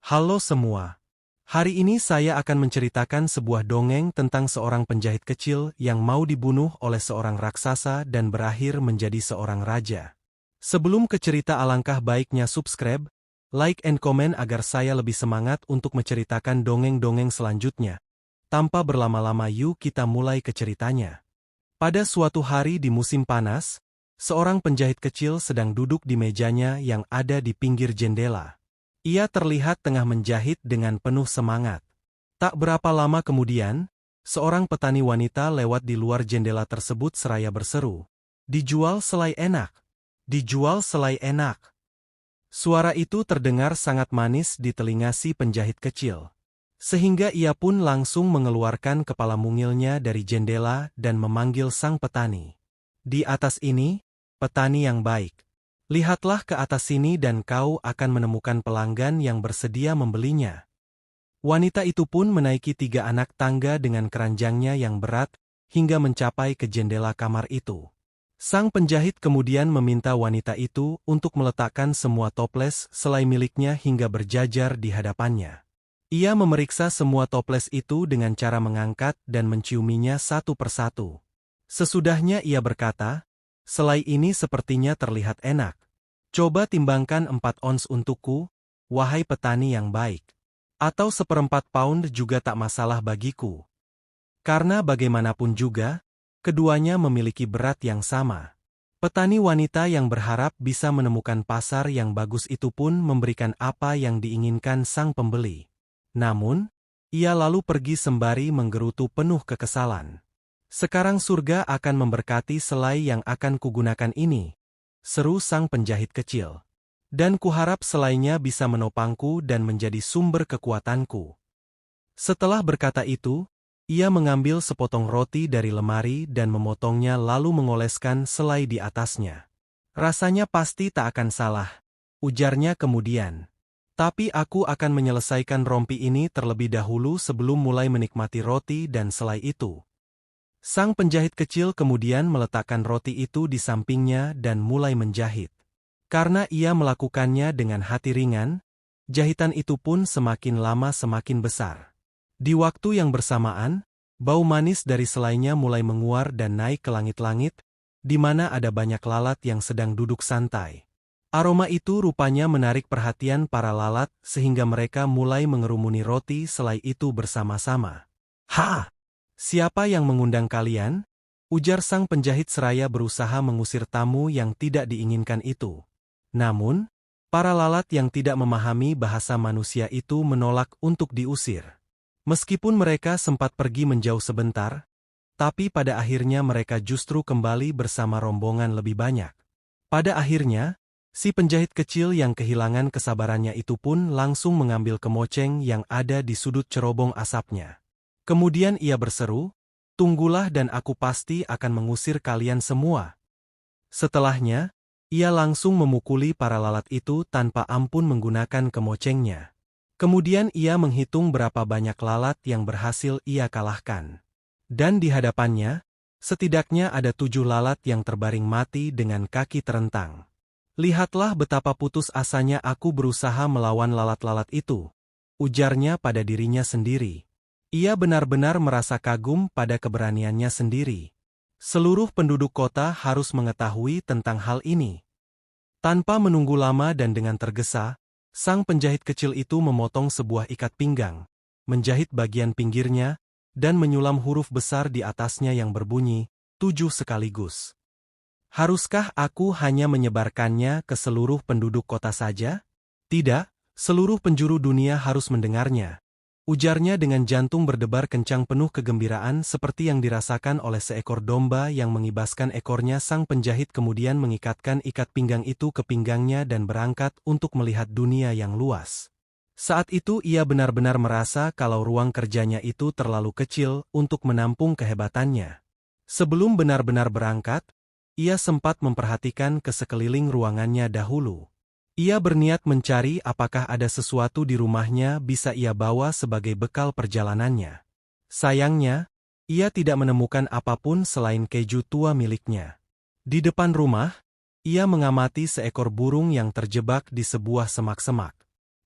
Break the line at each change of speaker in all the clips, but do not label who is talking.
Halo semua. Hari ini saya akan menceritakan sebuah dongeng tentang seorang penjahit kecil yang mau dibunuh oleh seorang raksasa dan berakhir menjadi seorang raja. Sebelum ke cerita alangkah baiknya subscribe, like and comment agar saya lebih semangat untuk menceritakan dongeng-dongeng selanjutnya. Tanpa berlama-lama yuk kita mulai ke ceritanya. Pada suatu hari di musim panas, seorang penjahit kecil sedang duduk di mejanya yang ada di pinggir jendela. Ia terlihat tengah menjahit dengan penuh semangat. Tak berapa lama kemudian, seorang petani wanita lewat di luar jendela tersebut seraya berseru, "Dijual selai enak! Dijual selai enak!" Suara itu terdengar sangat manis di telinga si penjahit kecil. Sehingga ia pun langsung mengeluarkan kepala mungilnya dari jendela dan memanggil sang petani. "Di atas ini, petani yang baik. Lihatlah ke atas sini dan kau akan menemukan pelanggan yang bersedia membelinya." Wanita itu pun menaiki 3 anak tangga dengan keranjangnya yang berat, hingga mencapai ke jendela kamar itu. Sang penjahit kemudian meminta wanita itu untuk meletakkan semua toples selai miliknya hingga berjajar di hadapannya. Ia memeriksa semua toples itu dengan cara mengangkat dan menciuminya satu persatu. Sesudahnya ia berkata, "Selai ini sepertinya terlihat enak. Coba timbangkan 4 ons untukku, wahai petani yang baik. Atau 1/4 pound juga tak masalah bagiku. Karena bagaimanapun juga, keduanya memiliki berat yang sama." Petani wanita yang berharap bisa menemukan pasar yang bagus itu pun memberikan apa yang diinginkan sang pembeli. Namun, ia lalu pergi sembari menggerutu penuh kekesalan. "Sekarang surga akan memberkati selai yang akan kugunakan ini," seru sang penjahit kecil. "Dan kuharap selainya bisa menopangku dan menjadi sumber kekuatanku." Setelah berkata itu, ia mengambil sepotong roti dari lemari dan memotongnya lalu mengoleskan selai di atasnya. "Rasanya pasti tak akan salah," ujarnya kemudian. "Tapi aku akan menyelesaikan rompi ini terlebih dahulu sebelum mulai menikmati roti dan selai itu." Sang penjahit kecil kemudian meletakkan roti itu di sampingnya dan mulai menjahit. Karena ia melakukannya dengan hati ringan, jahitan itu pun semakin lama semakin besar. Di waktu yang bersamaan, bau manis dari selainya mulai menguar dan naik ke langit-langit, di mana ada banyak lalat yang sedang duduk santai. Aroma itu rupanya menarik perhatian para lalat sehingga mereka mulai mengerumuni roti selai itu bersama-sama. "Ha! Siapa yang mengundang kalian?" ujar sang penjahit seraya berusaha mengusir tamu yang tidak diinginkan itu. Namun, para lalat yang tidak memahami bahasa manusia itu menolak untuk diusir. Meskipun mereka sempat pergi menjauh sebentar, tapi pada akhirnya mereka justru kembali bersama rombongan lebih banyak. Pada akhirnya, si penjahit kecil yang kehilangan kesabarannya itu pun langsung mengambil kemoceng yang ada di sudut cerobong asapnya. Kemudian ia berseru, "Tunggulah dan aku pasti akan mengusir kalian semua." Setelahnya, ia langsung memukuli para lalat itu tanpa ampun menggunakan kemocengnya. Kemudian ia menghitung berapa banyak lalat yang berhasil ia kalahkan. Dan di hadapannya, setidaknya ada 7 lalat yang terbaring mati dengan kaki terentang. "Lihatlah betapa putus asanya aku berusaha melawan lalat-lalat itu," ujarnya pada dirinya sendiri. Ia benar-benar merasa kagum pada keberaniannya sendiri. Seluruh penduduk kota harus mengetahui tentang hal ini. Tanpa menunggu lama dan dengan tergesa, sang penjahit kecil itu memotong sebuah ikat pinggang, menjahit bagian pinggirnya, dan menyulam huruf besar di atasnya yang berbunyi, 7 sekaligus. "Haruskah aku hanya menyebarkannya ke seluruh penduduk kota saja? Tidak, seluruh penjuru dunia harus mendengarnya," ujarnya dengan jantung berdebar kencang penuh kegembiraan seperti yang dirasakan oleh seekor domba yang mengibaskan ekornya. Sang penjahit kemudian mengikatkan ikat pinggang itu ke pinggangnya dan berangkat untuk melihat dunia yang luas. Saat itu ia benar-benar merasa kalau ruang kerjanya itu terlalu kecil untuk menampung kehebatannya. Sebelum benar-benar berangkat, ia sempat memperhatikan ke sekeliling ruangannya dahulu. Ia berniat mencari apakah ada sesuatu di rumahnya bisa ia bawa sebagai bekal perjalanannya. Sayangnya, ia tidak menemukan apapun selain keju tua miliknya. Di depan rumah, ia mengamati seekor burung yang terjebak di sebuah semak-semak.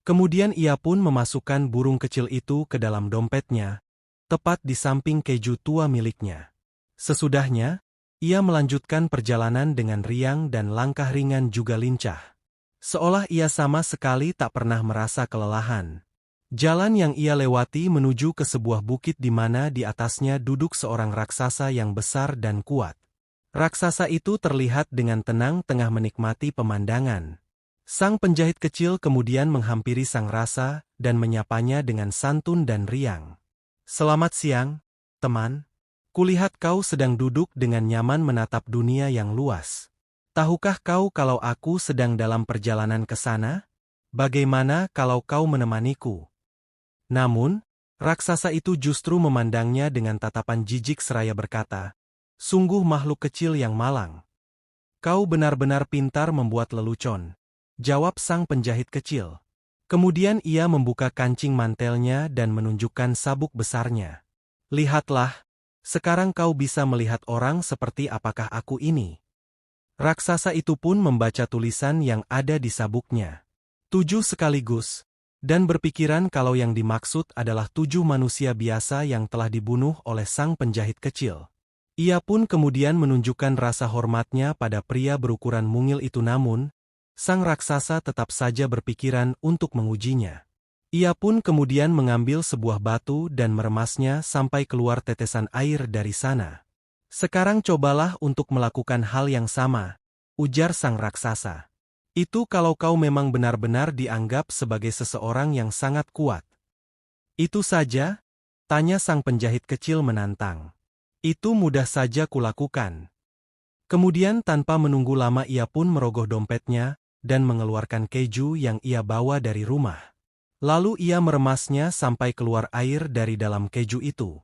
Kemudian ia pun memasukkan burung kecil itu ke dalam dompetnya, tepat di samping keju tua miliknya. Sesudahnya, ia melanjutkan perjalanan dengan riang dan langkah ringan juga lincah. Seolah ia sama sekali tak pernah merasa kelelahan. Jalan yang ia lewati menuju ke sebuah bukit di mana di atasnya duduk seorang raksasa yang besar dan kuat. Raksasa itu terlihat dengan tenang tengah menikmati pemandangan. Sang penjahit kecil kemudian menghampiri sang rasa dan menyapanya dengan santun dan riang. "Selamat siang, teman. Kulihat kau sedang duduk dengan nyaman menatap dunia yang luas. Tahukah kau kalau aku sedang dalam perjalanan ke sana? Bagaimana kalau kau menemaniku?" Namun, raksasa itu justru memandangnya dengan tatapan jijik seraya berkata, "Sungguh makhluk kecil yang malang. Kau benar-benar pintar membuat lelucon," jawab sang penjahit kecil. Kemudian ia membuka kancing mantelnya dan menunjukkan sabuk besarnya. "Lihatlah, sekarang kau bisa melihat orang seperti apakah aku ini." Raksasa itu pun membaca tulisan yang ada di sabuknya. 7 sekaligus. Dan berpikiran kalau yang dimaksud adalah 7 manusia biasa yang telah dibunuh oleh sang penjahit kecil. Ia pun kemudian menunjukkan rasa hormatnya pada pria berukuran mungil itu, namun, sang raksasa tetap saja berpikiran untuk mengujinya. Ia pun kemudian mengambil sebuah batu dan meremasnya sampai keluar tetesan air dari sana. "Sekarang cobalah untuk melakukan hal yang sama," ujar sang raksasa. "Itu kalau kau memang benar-benar dianggap sebagai seseorang yang sangat kuat." "Itu saja?" tanya sang penjahit kecil menantang. "Itu mudah saja kulakukan." Kemudian tanpa menunggu lama ia pun merogoh dompetnya dan mengeluarkan keju yang ia bawa dari rumah. Lalu ia meremasnya sampai keluar air dari dalam keju itu.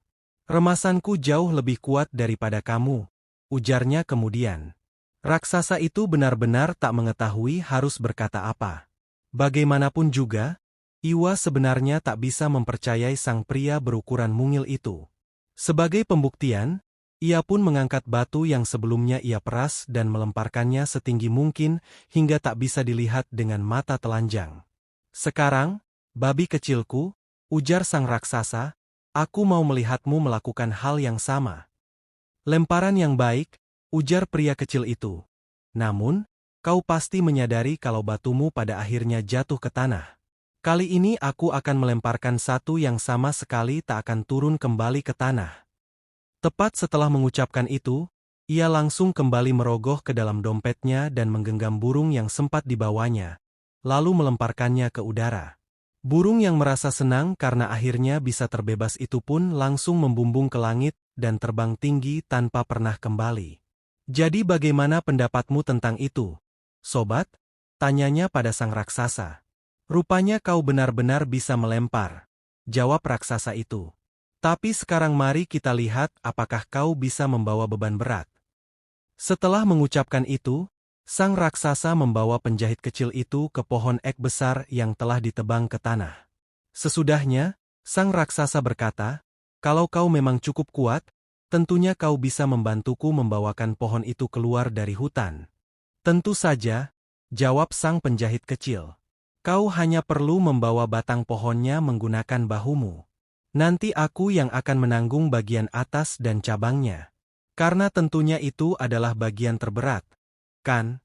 "Remasanku jauh lebih kuat daripada kamu," ujarnya kemudian. Raksasa itu benar-benar tak mengetahui harus berkata apa. Bagaimanapun juga, Iwa sebenarnya tak bisa mempercayai sang pria berukuran mungil itu. Sebagai pembuktian, ia pun mengangkat batu yang sebelumnya ia peras dan melemparkannya setinggi mungkin hingga tak bisa dilihat dengan mata telanjang. "Sekarang, babi kecilku," ujar sang raksasa, "aku mau melihatmu melakukan hal yang sama." "Lemparan yang baik," ujar pria kecil itu. "Namun, kau pasti menyadari kalau batumu pada akhirnya jatuh ke tanah. Kali ini aku akan melemparkan satu yang sama sekali tak akan turun kembali ke tanah." Tepat setelah mengucapkan itu, ia langsung kembali merogoh ke dalam dompetnya dan menggenggam burung yang sempat dibawanya, lalu melemparkannya ke udara. Burung yang merasa senang karena akhirnya bisa terbebas itu pun langsung membumbung ke langit dan terbang tinggi tanpa pernah kembali. "Jadi bagaimana pendapatmu tentang itu, sobat?" tanyanya pada sang raksasa. "Rupanya kau benar-benar bisa melempar," jawab raksasa itu. "Tapi sekarang mari kita lihat apakah kau bisa membawa beban berat." Setelah mengucapkan itu, sang raksasa membawa penjahit kecil itu ke pohon ek besar yang telah ditebang ke tanah. Sesudahnya, sang raksasa berkata, "Kalau kau memang cukup kuat, tentunya kau bisa membantuku membawakan pohon itu keluar dari hutan." "Tentu saja," jawab sang penjahit kecil. "Kau hanya perlu membawa batang pohonnya menggunakan bahumu. Nanti aku yang akan menanggung bagian atas dan cabangnya. Karena tentunya itu adalah bagian terberat, kan?"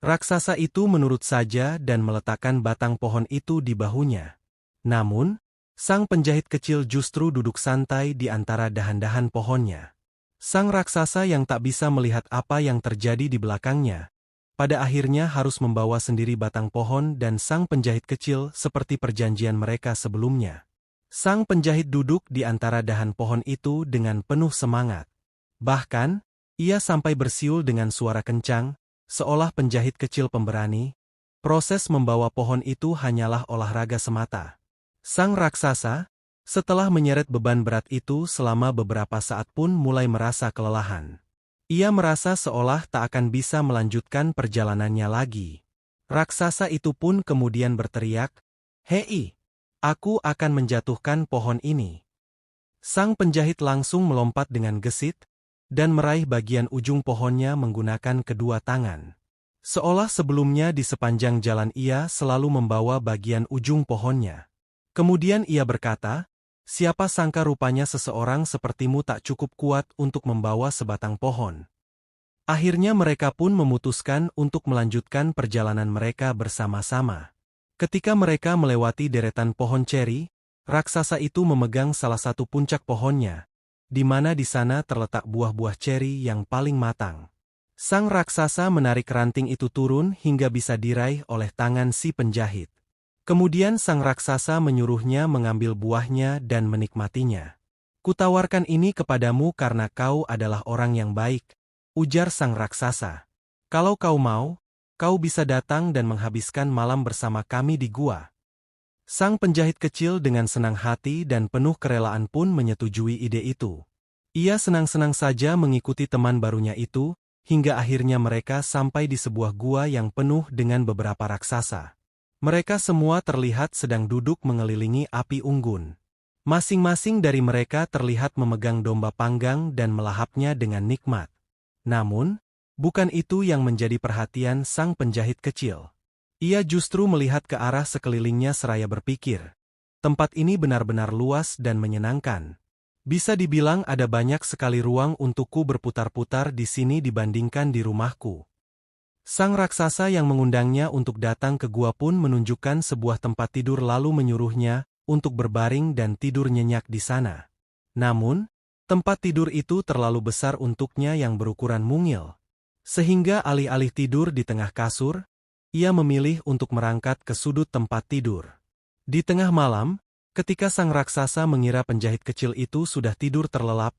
Raksasa itu menurut saja dan meletakkan batang pohon itu di bahunya. Namun, sang penjahit kecil justru duduk santai di antara dahan-dahan pohonnya. Sang raksasa yang tak bisa melihat apa yang terjadi di belakangnya, pada akhirnya harus membawa sendiri batang pohon dan sang penjahit kecil seperti perjanjian mereka sebelumnya. Sang penjahit duduk di antara dahan pohon itu dengan penuh semangat. Bahkan, ia sampai bersiul dengan suara kencang, seolah penjahit kecil pemberani. Proses membawa pohon itu hanyalah olahraga semata. Sang raksasa, setelah menyeret beban berat itu selama beberapa saat pun mulai merasa kelelahan. Ia merasa seolah tak akan bisa melanjutkan perjalanannya lagi. Raksasa itu pun kemudian berteriak, "Hei, aku akan menjatuhkan pohon ini." Sang penjahit langsung melompat dengan gesit, dan meraih bagian ujung pohonnya menggunakan kedua tangan. Seolah sebelumnya di sepanjang jalan ia selalu membawa bagian ujung pohonnya. Kemudian ia berkata, "Siapa sangka rupanya seseorang sepertimu tak cukup kuat untuk membawa sebatang pohon." Akhirnya mereka pun memutuskan untuk melanjutkan perjalanan mereka bersama-sama. Ketika mereka melewati deretan pohon ceri, raksasa itu memegang salah satu puncak pohonnya, di mana di sana terletak buah-buah ceri yang paling matang. Sang raksasa menarik ranting itu turun hingga bisa diraih oleh tangan si penjahit. Kemudian sang raksasa menyuruhnya mengambil buahnya dan menikmatinya. "Kutawarkan ini kepadamu karena kau adalah orang yang baik," ujar sang raksasa. "Kalau kau mau, kau bisa datang dan menghabiskan malam bersama kami di gua." Sang penjahit kecil dengan senang hati dan penuh kerelaan pun menyetujui ide itu. Ia senang-senang saja mengikuti teman barunya itu, hingga akhirnya mereka sampai di sebuah gua yang penuh dengan beberapa raksasa. Mereka semua terlihat sedang duduk mengelilingi api unggun. Masing-masing dari mereka terlihat memegang domba panggang dan melahapnya dengan nikmat. Namun, bukan itu yang menjadi perhatian sang penjahit kecil. Ia justru melihat ke arah sekelilingnya seraya berpikir, "Tempat ini benar-benar luas dan menyenangkan. Bisa dibilang ada banyak sekali ruang untukku berputar-putar di sini dibandingkan di rumahku." Sang raksasa yang mengundangnya untuk datang ke gua pun menunjukkan sebuah tempat tidur lalu menyuruhnya untuk berbaring dan tidur nyenyak di sana. Namun, tempat tidur itu terlalu besar untuknya yang berukuran mungil. Sehingga alih-alih tidur di tengah kasur, ia memilih untuk merangkat ke sudut tempat tidur. Di tengah malam, ketika sang raksasa mengira penjahit kecil itu sudah tidur terlelap,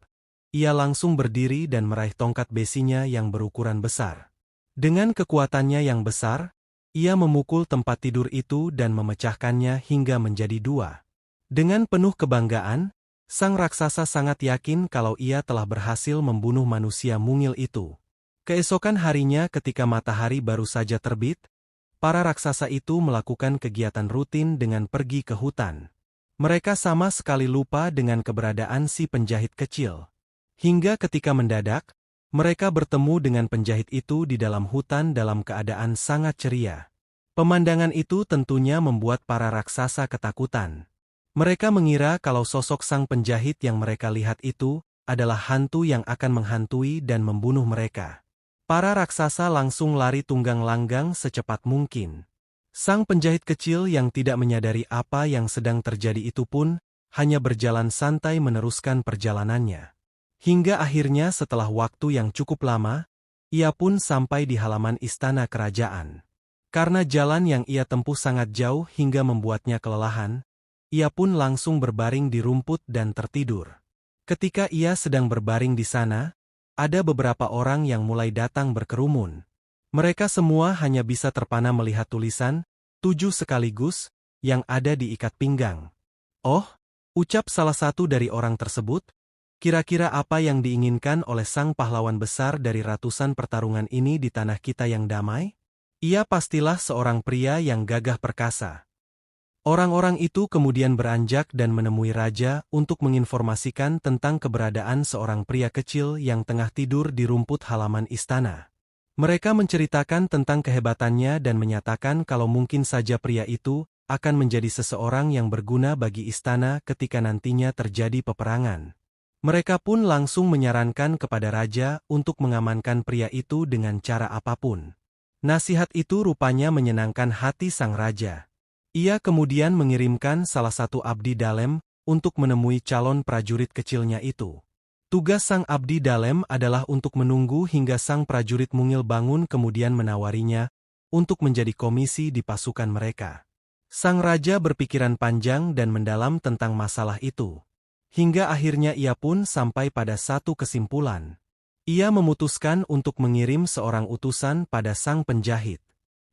ia langsung berdiri dan meraih tongkat besinya yang berukuran besar. Dengan kekuatannya yang besar, ia memukul tempat tidur itu dan memecahkannya hingga menjadi dua. Dengan penuh kebanggaan, sang raksasa sangat yakin kalau ia telah berhasil membunuh manusia mungil itu. Keesokan harinya ketika matahari baru saja terbit, para raksasa itu melakukan kegiatan rutin dengan pergi ke hutan. Mereka sama sekali lupa dengan keberadaan si penjahit kecil. Hingga ketika mendadak, mereka bertemu dengan penjahit itu di dalam hutan dalam keadaan sangat ceria. Pemandangan itu tentunya membuat para raksasa ketakutan. Mereka mengira kalau sosok sang penjahit yang mereka lihat itu adalah hantu yang akan menghantui dan membunuh mereka. Para raksasa langsung lari tunggang langgang secepat mungkin. Sang penjahit kecil yang tidak menyadari apa yang sedang terjadi itu pun hanya berjalan santai meneruskan perjalanannya. Hingga akhirnya setelah waktu yang cukup lama, ia pun sampai di halaman istana kerajaan. Karena jalan yang ia tempuh sangat jauh hingga membuatnya kelelahan, ia pun langsung berbaring di rumput dan tertidur. Ketika ia sedang berbaring di sana, ada beberapa orang yang mulai datang berkerumun. Mereka semua hanya bisa terpana melihat tulisan 7 sekaligus yang ada di ikat pinggang. "Oh," ucap salah satu dari orang tersebut, "kira-kira apa yang diinginkan oleh sang pahlawan besar dari ratusan pertarungan ini di tanah kita yang damai? Ia pastilah seorang pria yang gagah perkasa." Orang-orang itu kemudian beranjak dan menemui raja untuk menginformasikan tentang keberadaan seorang pria kecil yang tengah tidur di rumput halaman istana. Mereka menceritakan tentang kehebatannya dan menyatakan kalau mungkin saja pria itu akan menjadi seseorang yang berguna bagi istana ketika nantinya terjadi peperangan. Mereka pun langsung menyarankan kepada raja untuk mengamankan pria itu dengan cara apapun. Nasihat itu rupanya menyenangkan hati sang raja. Ia kemudian mengirimkan salah satu abdi dalem untuk menemui calon prajurit kecilnya itu. Tugas sang abdi dalem adalah untuk menunggu hingga sang prajurit mungil bangun kemudian menawarinya untuk menjadi komisi di pasukan mereka. Sang raja berpikiran panjang dan mendalam tentang masalah itu. Hingga akhirnya ia pun sampai pada satu kesimpulan. Ia memutuskan untuk mengirim seorang utusan pada sang penjahit.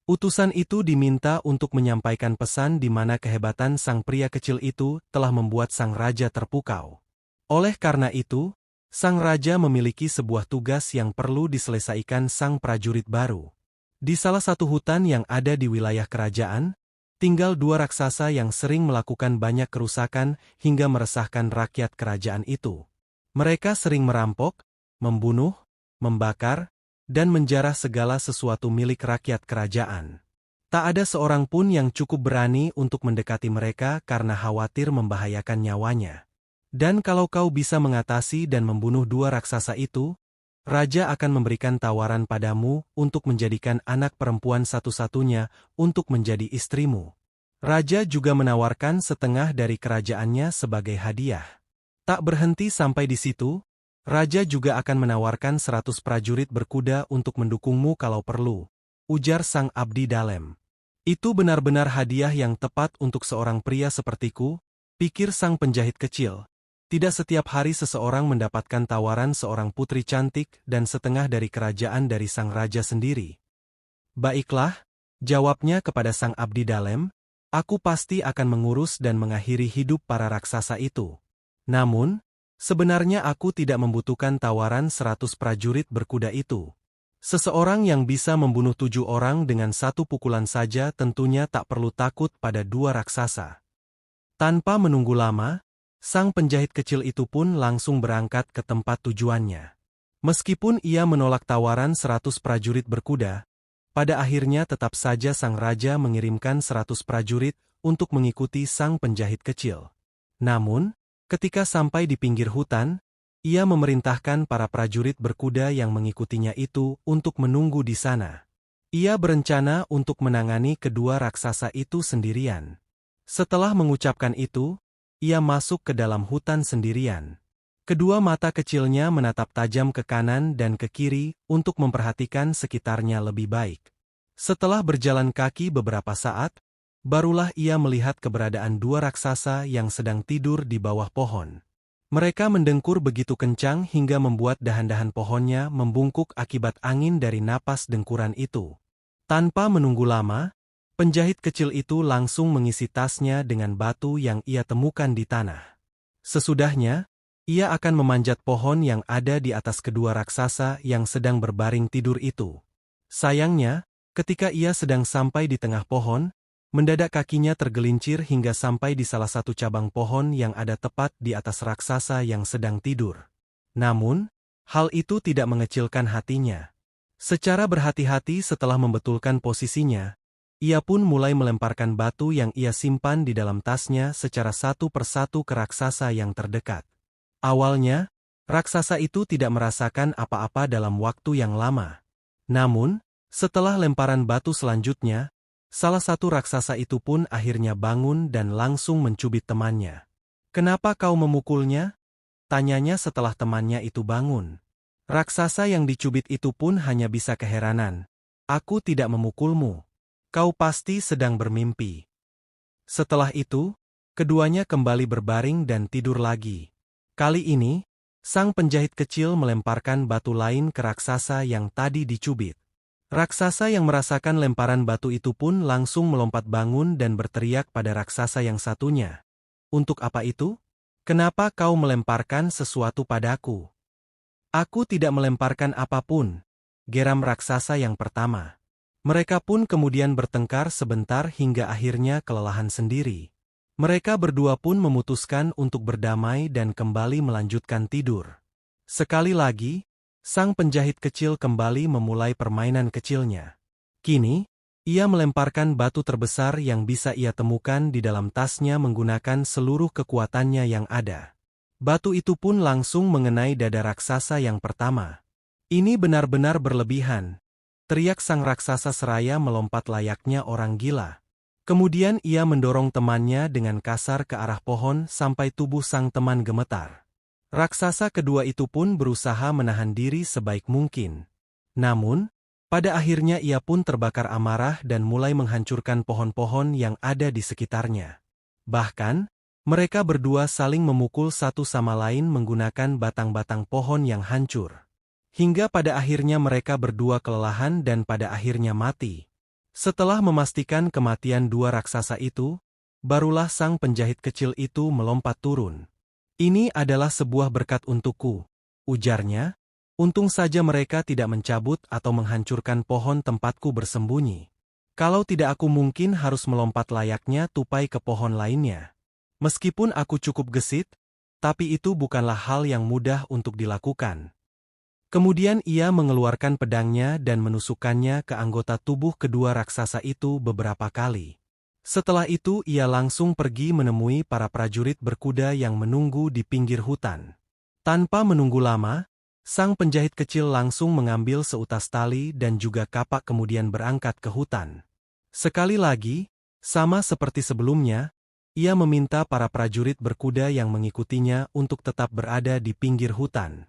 Utusan itu diminta untuk menyampaikan pesan di mana kehebatan sang pria kecil itu telah membuat sang raja terpukau. Oleh karena itu, sang raja memiliki sebuah tugas yang perlu diselesaikan sang prajurit baru. Di salah satu hutan yang ada di wilayah kerajaan, tinggal dua raksasa yang sering melakukan banyak kerusakan hingga meresahkan rakyat kerajaan itu. Mereka sering merampok, membunuh, membakar, dan menjarah segala sesuatu milik rakyat kerajaan. Tak ada seorang pun yang cukup berani untuk mendekati mereka karena khawatir membahayakan nyawanya. Dan kalau kau bisa mengatasi dan membunuh dua raksasa itu, Raja akan memberikan tawaran padamu untuk menjadikan anak perempuan satu-satunya untuk menjadi istrimu. Raja juga menawarkan setengah dari kerajaannya sebagai hadiah. Tak berhenti sampai di situ, Raja juga akan menawarkan 100 prajurit berkuda untuk mendukungmu kalau perlu, ujar sang abdi dalem. Itu benar-benar hadiah yang tepat untuk seorang pria sepertiku, pikir sang penjahit kecil. Tidak setiap hari seseorang mendapatkan tawaran seorang putri cantik dan setengah dari kerajaan dari sang raja sendiri. Baiklah, jawabnya kepada sang abdi dalem, aku pasti akan mengurus dan mengakhiri hidup para raksasa itu. Namun, sebenarnya aku tidak membutuhkan tawaran 100 prajurit berkuda itu. Seseorang yang bisa membunuh 7 orang dengan satu pukulan saja tentunya tak perlu takut pada dua raksasa. Tanpa menunggu lama, sang penjahit kecil itu pun langsung berangkat ke tempat tujuannya. Meskipun ia menolak tawaran 100 prajurit berkuda, pada akhirnya tetap saja sang raja mengirimkan 100 prajurit untuk mengikuti sang penjahit kecil. Namun, ketika sampai di pinggir hutan, ia memerintahkan para prajurit berkuda yang mengikutinya itu untuk menunggu di sana. Ia berencana untuk menangani kedua raksasa itu sendirian. Setelah mengucapkan itu, ia masuk ke dalam hutan sendirian. Kedua mata kecilnya menatap tajam ke kanan dan ke kiri untuk memperhatikan sekitarnya lebih baik. Setelah berjalan kaki beberapa saat, barulah ia melihat keberadaan dua raksasa yang sedang tidur di bawah pohon. Mereka mendengkur begitu kencang hingga membuat dahan-dahan pohonnya membungkuk akibat angin dari napas dengkuran itu. Tanpa menunggu lama, penjahit kecil itu langsung mengisi tasnya dengan batu yang ia temukan di tanah. Sesudahnya, ia akan memanjat pohon yang ada di atas kedua raksasa yang sedang berbaring tidur itu. Sayangnya, ketika ia sedang sampai di tengah pohon, mendadak kakinya tergelincir hingga sampai di salah satu cabang pohon yang ada tepat di atas raksasa yang sedang tidur. Namun, hal itu tidak mengecilkan hatinya. Secara berhati-hati setelah membetulkan posisinya, ia pun mulai melemparkan batu yang ia simpan di dalam tasnya secara satu persatu ke raksasa yang terdekat. Awalnya, raksasa itu tidak merasakan apa-apa dalam waktu yang lama. Namun, setelah lemparan batu selanjutnya, salah satu raksasa itu pun akhirnya bangun dan langsung mencubit temannya. "Kenapa kau memukulnya?" tanyanya setelah temannya itu bangun. Raksasa yang dicubit itu pun hanya bisa keheranan. "Aku tidak memukulmu. Kau pasti sedang bermimpi." Setelah itu, keduanya kembali berbaring dan tidur lagi. Kali ini, sang penjahit kecil melemparkan batu lain ke raksasa yang tadi dicubit. Raksasa yang merasakan lemparan batu itu pun langsung melompat bangun dan berteriak pada raksasa yang satunya. "Untuk apa itu? Kenapa kau melemparkan sesuatu padaku?" "Aku tidak melemparkan apapun," geram raksasa yang pertama. Mereka pun kemudian bertengkar sebentar hingga akhirnya kelelahan sendiri. Mereka berdua pun memutuskan untuk berdamai dan kembali melanjutkan tidur. Sekali lagi, sang penjahit kecil kembali memulai permainan kecilnya. Kini, ia melemparkan batu terbesar yang bisa ia temukan di dalam tasnya menggunakan seluruh kekuatannya yang ada. Batu itu pun langsung mengenai dada raksasa yang pertama. "Ini benar-benar berlebihan," teriak sang raksasa seraya melompat layaknya orang gila. Kemudian ia mendorong temannya dengan kasar ke arah pohon sampai tubuh sang teman gemetar. Raksasa kedua itu pun berusaha menahan diri sebaik mungkin. Namun, pada akhirnya ia pun terbakar amarah dan mulai menghancurkan pohon-pohon yang ada di sekitarnya. Bahkan, mereka berdua saling memukul satu sama lain menggunakan batang-batang pohon yang hancur. Hingga pada akhirnya mereka berdua kelelahan dan pada akhirnya mati. Setelah memastikan kematian dua raksasa itu, barulah sang penjahit kecil itu melompat turun. "Ini adalah sebuah berkat untukku," ujarnya. "Untung saja mereka tidak mencabut atau menghancurkan pohon tempatku bersembunyi. Kalau tidak aku mungkin harus melompat layaknya tupai ke pohon lainnya. Meskipun aku cukup gesit, tapi itu bukanlah hal yang mudah untuk dilakukan." Kemudian ia mengeluarkan pedangnya dan menusukkannya ke anggota tubuh kedua raksasa itu beberapa kali. Setelah itu ia langsung pergi menemui para prajurit berkuda yang menunggu di pinggir hutan. Tanpa menunggu lama, sang penjahit kecil langsung mengambil seutas tali dan juga kapak kemudian berangkat ke hutan. Sekali lagi, sama seperti sebelumnya, ia meminta para prajurit berkuda yang mengikutinya untuk tetap berada di pinggir hutan.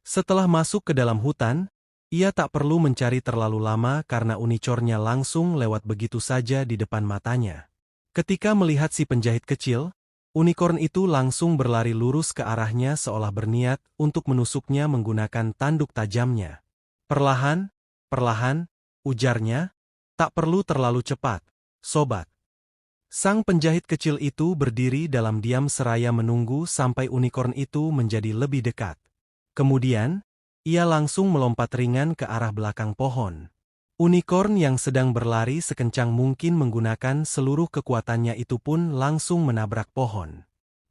Setelah masuk ke dalam hutan, ia tak perlu mencari terlalu lama karena unicornnya langsung lewat begitu saja di depan matanya. Ketika melihat si penjahit kecil, unicorn itu langsung berlari lurus ke arahnya seolah berniat untuk menusuknya menggunakan tanduk tajamnya. Perlahan, perlahan, ujarnya, tak perlu terlalu cepat, sobat. Sang penjahit kecil itu berdiri dalam diam seraya menunggu sampai unicorn itu menjadi lebih dekat. Kemudian, ia langsung melompat ringan ke arah belakang pohon. Unicorn yang sedang berlari sekencang mungkin menggunakan seluruh kekuatannya itu pun langsung menabrak pohon.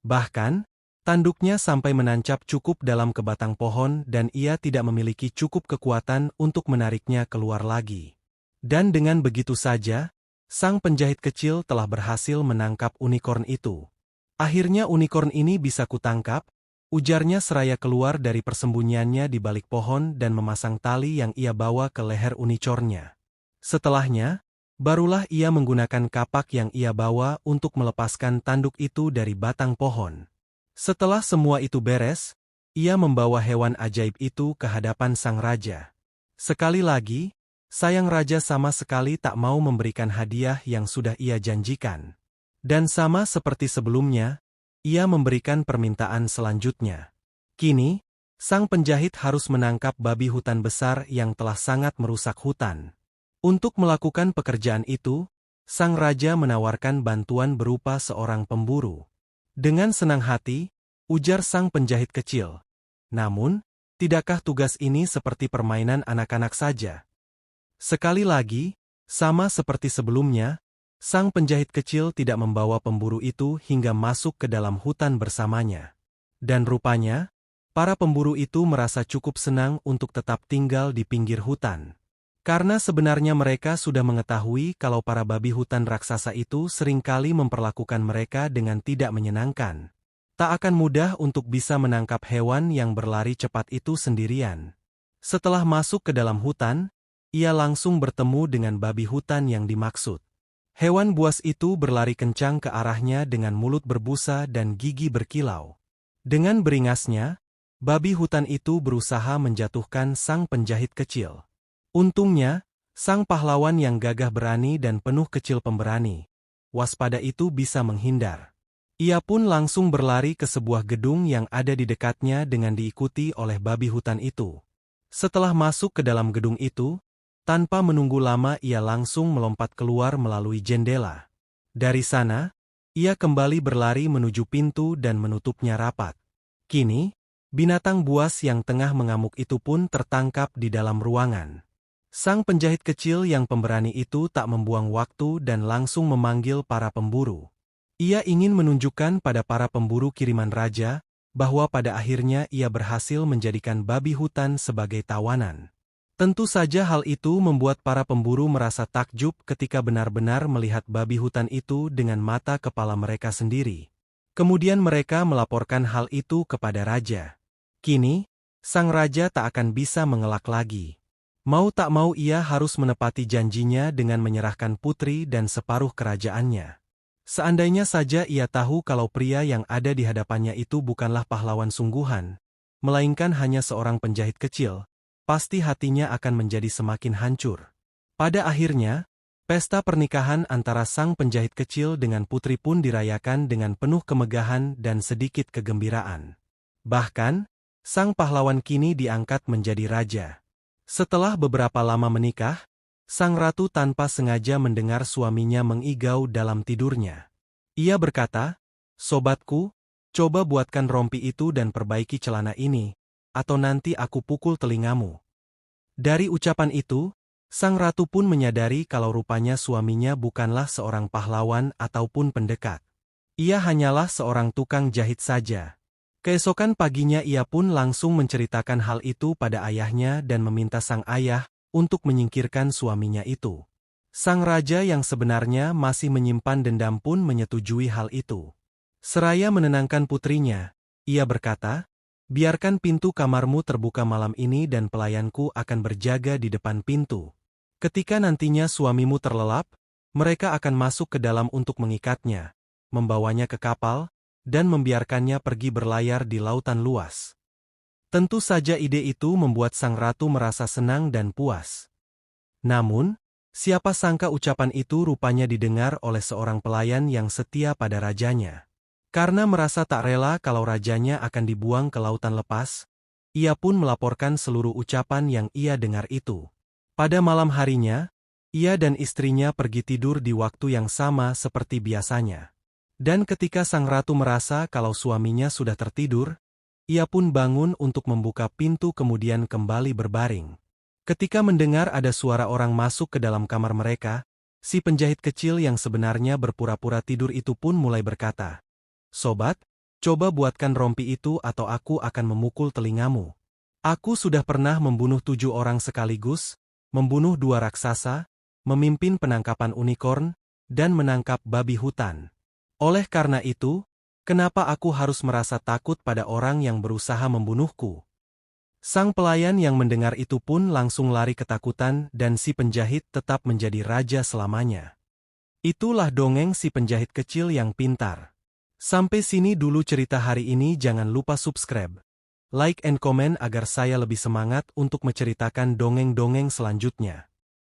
Bahkan, tanduknya sampai menancap cukup dalam ke batang pohon dan ia tidak memiliki cukup kekuatan untuk menariknya keluar lagi. Dan dengan begitu saja, sang penjahit kecil telah berhasil menangkap unicorn itu. Akhirnya unicorn ini bisa kutangkap, ujarnya seraya keluar dari persembunyiannya di balik pohon dan memasang tali yang ia bawa ke leher unicornnya. Setelahnya, barulah ia menggunakan kapak yang ia bawa untuk melepaskan tanduk itu dari batang pohon. Setelah semua itu beres, ia membawa hewan ajaib itu ke hadapan sang raja. Sekali lagi, sayang raja sama sekali tak mau memberikan hadiah yang sudah ia janjikan. Dan sama seperti sebelumnya, ia memberikan permintaan selanjutnya. Kini, sang penjahit harus menangkap babi hutan besar yang telah sangat merusak hutan. Untuk melakukan pekerjaan itu, sang raja menawarkan bantuan berupa seorang pemburu. Dengan senang hati, ujar sang penjahit kecil. Namun, tidakkah tugas ini seperti permainan anak-anak saja? Sekali lagi, sama seperti sebelumnya, sang penjahit kecil tidak membawa pemburu itu hingga masuk ke dalam hutan bersamanya. Dan rupanya, para pemburu itu merasa cukup senang untuk tetap tinggal di pinggir hutan. Karena sebenarnya mereka sudah mengetahui kalau para babi hutan raksasa itu seringkali memperlakukan mereka dengan tidak menyenangkan. Tak akan mudah untuk bisa menangkap hewan yang berlari cepat itu sendirian. Setelah masuk ke dalam hutan, ia langsung bertemu dengan babi hutan yang dimaksud. Hewan buas itu berlari kencang ke arahnya dengan mulut berbusa dan gigi berkilau. Dengan beringasnya, babi hutan itu berusaha menjatuhkan sang penjahit kecil. Untungnya, sang pahlawan yang gagah berani dan penuh kecil pemberani, waspada itu bisa menghindar. Ia pun langsung berlari ke sebuah gedung yang ada di dekatnya dengan diikuti oleh babi hutan itu. Setelah masuk ke dalam gedung itu, tanpa menunggu lama ia langsung melompat keluar melalui jendela. Dari sana, ia kembali berlari menuju pintu dan menutupnya rapat. Kini, binatang buas yang tengah mengamuk itu pun tertangkap di dalam ruangan. Sang penjahit kecil yang pemberani itu tak membuang waktu dan langsung memanggil para pemburu. Ia ingin menunjukkan pada para pemburu kiriman raja, bahwa pada akhirnya ia berhasil menjadikan babi hutan sebagai tawanan. Tentu saja hal itu membuat para pemburu merasa takjub ketika benar-benar melihat babi hutan itu dengan mata kepala mereka sendiri. Kemudian mereka melaporkan hal itu kepada raja. Kini, sang raja tak akan bisa mengelak lagi. Mau tak mau ia harus menepati janjinya dengan menyerahkan putri dan separuh kerajaannya. Seandainya saja ia tahu kalau pria yang ada di hadapannya itu bukanlah pahlawan sungguhan, melainkan hanya seorang penjahit kecil, pasti hatinya akan menjadi semakin hancur. Pada akhirnya, pesta pernikahan antara sang penjahit kecil dengan putri pun dirayakan dengan penuh kemegahan dan sedikit kegembiraan. Bahkan, sang pahlawan kini diangkat menjadi raja. Setelah beberapa lama menikah, sang ratu tanpa sengaja mendengar suaminya mengigau dalam tidurnya. Ia berkata, "Sobatku, coba buatkan rompi itu dan perbaiki celana ini, atau nanti aku pukul telingamu." Dari ucapan itu, sang ratu pun menyadari kalau rupanya suaminya bukanlah seorang pahlawan ataupun pendekat. Ia hanyalah seorang tukang jahit saja. Keesokan paginya ia pun langsung menceritakan hal itu pada ayahnya dan meminta sang ayah untuk menyingkirkan suaminya itu. Sang raja yang sebenarnya masih menyimpan dendam pun menyetujui hal itu. Seraya menenangkan putrinya, ia berkata, "Biarkan pintu kamarmu terbuka malam ini dan pelayanku akan berjaga di depan pintu. Ketika nantinya suamimu terlelap, mereka akan masuk ke dalam untuk mengikatnya, membawanya ke kapal, dan membiarkannya pergi berlayar di lautan luas." Tentu saja ide itu membuat sang ratu merasa senang dan puas. Namun, siapa sangka ucapan itu rupanya didengar oleh seorang pelayan yang setia pada rajanya. Karena merasa tak rela kalau rajanya akan dibuang ke lautan lepas, ia pun melaporkan seluruh ucapan yang ia dengar itu. Pada malam harinya, ia dan istrinya pergi tidur di waktu yang sama seperti biasanya. Dan ketika sang ratu merasa kalau suaminya sudah tertidur, ia pun bangun untuk membuka pintu kemudian kembali berbaring. Ketika mendengar ada suara orang masuk ke dalam kamar mereka, si penjahit kecil yang sebenarnya berpura-pura tidur itu pun mulai berkata, "Sobat, coba buatkan rompi itu atau aku akan memukul telingamu. Aku sudah pernah membunuh 7 orang sekaligus, membunuh 2 raksasa, memimpin penangkapan unicorn, dan menangkap babi hutan. Oleh karena itu, kenapa aku harus merasa takut pada orang yang berusaha membunuhku?" Sang pelayan yang mendengar itu pun langsung lari ketakutan dan si penjahit tetap menjadi raja selamanya. Itulah dongeng si penjahit kecil yang pintar. Sampai sini dulu cerita hari ini, jangan lupa subscribe, like and comment agar saya lebih semangat untuk menceritakan dongeng-dongeng selanjutnya.